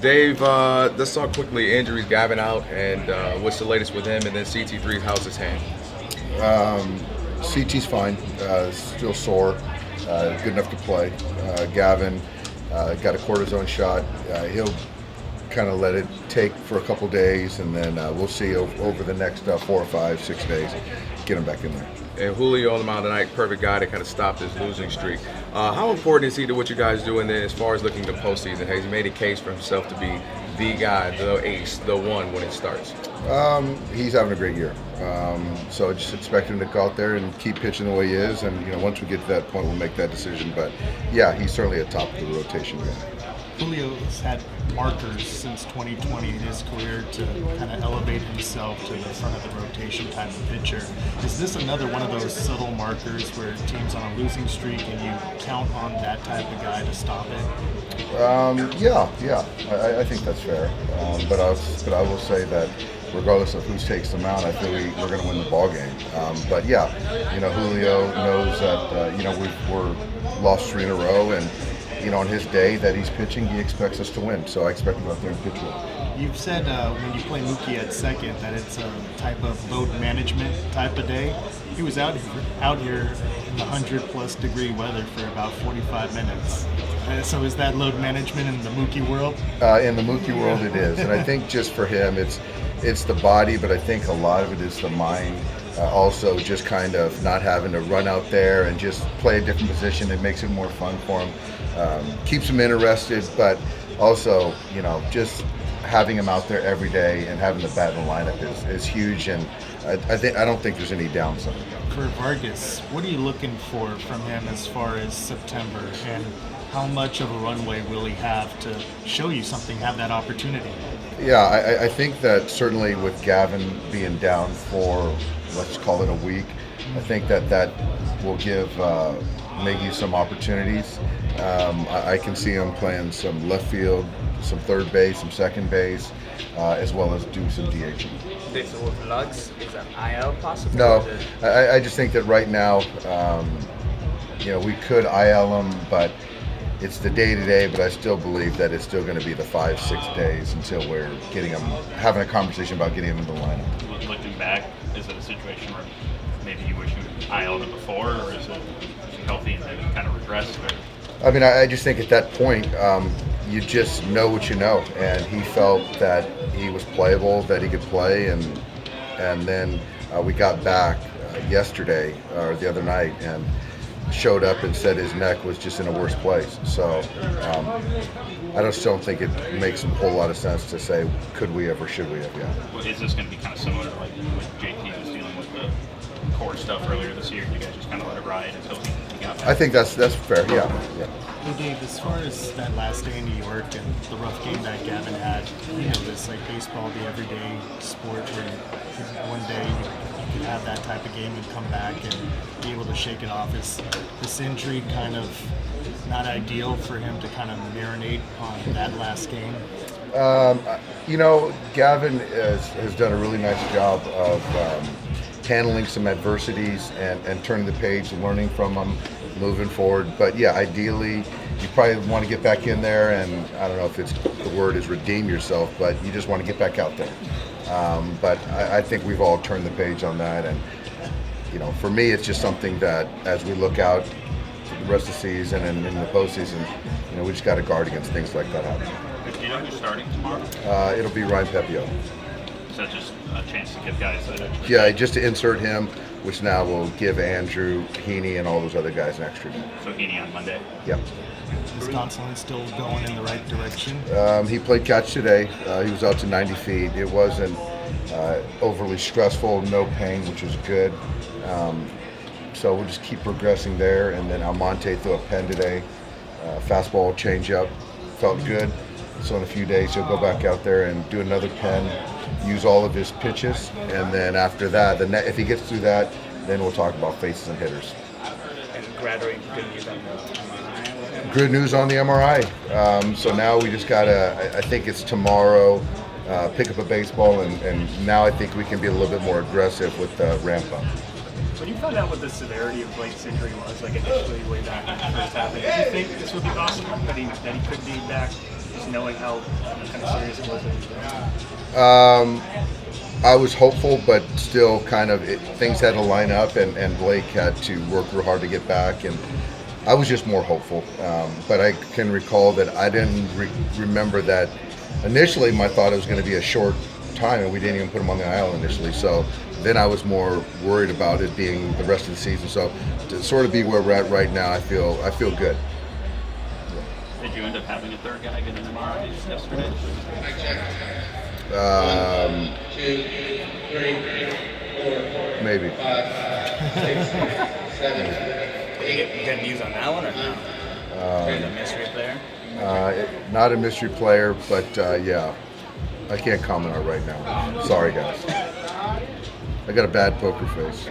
Dave, let's talk quickly. Injuries, Gavin out, and what's the latest with him? And then CT3, how's his hand? CT's fine, still sore, good enough to play. Gavin got a cortisone shot. He'll kind of let it take for a couple days, and then we'll see over the next 4 or 5, 6 days, get him back in there. And Julio on the mound tonight, perfect guy to kind of stop this losing streak. How important is he to what you guys doing then as far as looking to postseason? Has he made a case for himself to be the guy, the ace, the one when it starts? He's having a great year. So just expect him to go out there and keep pitching the way he is. And, once we get to that point, we'll make that decision. But, yeah, he's certainly a top of the rotation guy. Julio has had markers since 2020 in his career to kind of elevate himself to the front of the rotation type of pitcher. Is this another one of those subtle markers where team's on a losing streak and you count on that type of guy to stop it? Yeah, I think that's fair. But I will say that regardless of who takes them out, I feel we're going to win the ball game. But yeah, Julio knows that we're lost 3 in a row, and on his day that he's pitching, he expects us to win. So I expect him to go out there and pitch well. You've said when you play Mookie at second that it's a type of load management type of day. He was out here in the 100-plus degree weather for about 45 minutes. So is that load management in the Mookie world? In the Mookie world, it is. And I think just for him, it's the body, but I think a lot of it is the mind. Also, just kind of not having to run out there and just play a different position. It makes it more fun for him. Keeps him interested, but also, just having him out there every day and having the bat in the lineup is huge. And I don't think there's any downside. For Vargas, what are you looking for from him as far as September, and how much of a runway will he have to show you something, have that opportunity? Yeah, I think that certainly with Gavin being down for, let's call it a week, I think that will give Miggy some opportunities. I can see him playing some left field, some third base, some second base, as well as do some DHing. So with Lux, is an IL possible? No, I just think that right now, we could IL him, but it's the day-to-day, but I still believe that it's still going to be the 5-6 days until we're having a conversation about getting him in the lineup. Looking back, is it a situation where maybe you wish you had IL'd him before, or is it healthy and then kind of regressed? I mean, I just think at that point, you just know what you know, and he felt that he was playable, that he could play, and then we got back yesterday or the other night and showed up and said his neck was just in a worse place. So I just don't think it makes a whole lot of sense to say could we have or should we have. Yeah. Well, is this going to be kind of similar to like what JT was dealing with the core stuff earlier this year? You guys just kind of let it ride until he got back? I think that's fair. Yeah. Hey Dave, as far as that last day in New York and the rough game that Gavin had, this like baseball, the everyday sport where one day you can have that type of game and come back and be able to shake it off. Is this injury kind of not ideal for him to kind of marinate on that last game? Gavin has done a really nice job of handling some adversities and turning the page, learning from them, moving forward. But yeah, ideally, you probably want to get back in there, and I don't know if the word is redeem yourself, but you just want to get back out there. But I think we've all turned the page on that, and for me, it's just something that as we look out to the rest of the season and in the postseason, we just got to guard against things like that happening. Do you know who's starting tomorrow? It'll be Ryan Pepiot. Is that just a chance to give guys that extra? Yeah, just to insert him, which now will give Andrew, Heaney, and all those other guys an extra day. So Heaney on Monday? Yep. Is Gonsolin still going in the right direction? He played catch today. He was out to 90 feet. It wasn't overly stressful, no pain, which was good. So we'll just keep progressing there. And then Almonte threw a pen today. Fastball, changeup, felt good. So in a few days, he'll go back out there and do another pen, use all of his pitches. And then after that, if he gets through that, then we'll talk about faces and hitters. And Graterol, good news on the MRI? Good news on the MRI. So now we just got to, I think it's tomorrow, pick up a baseball, and now I think we can be a little bit more aggressive with the ramp up. When you found out what the severity of Blake's injury was, like initially way back when it first happened, did you think this would be possible, that he could be back just knowing how kind of serious it was that he was doing? I was hopeful, but still kind of things had to line up, and Blake had to work real hard to get back, and I was just more hopeful. But I can recall that I didn't remember that initially my thought it was going to be a short time, and we didn't even put him on the IL initially. So then I was more worried about it being the rest of the season. So to sort of be where we're at right now, I feel good. Did you end up having a third guy get an MRI yesterday? Maybe. Did you get good news on that one or no? The mystery player? Not a mystery player, but yeah, I can't comment on it right now. Sorry, guys. I got a bad poker face.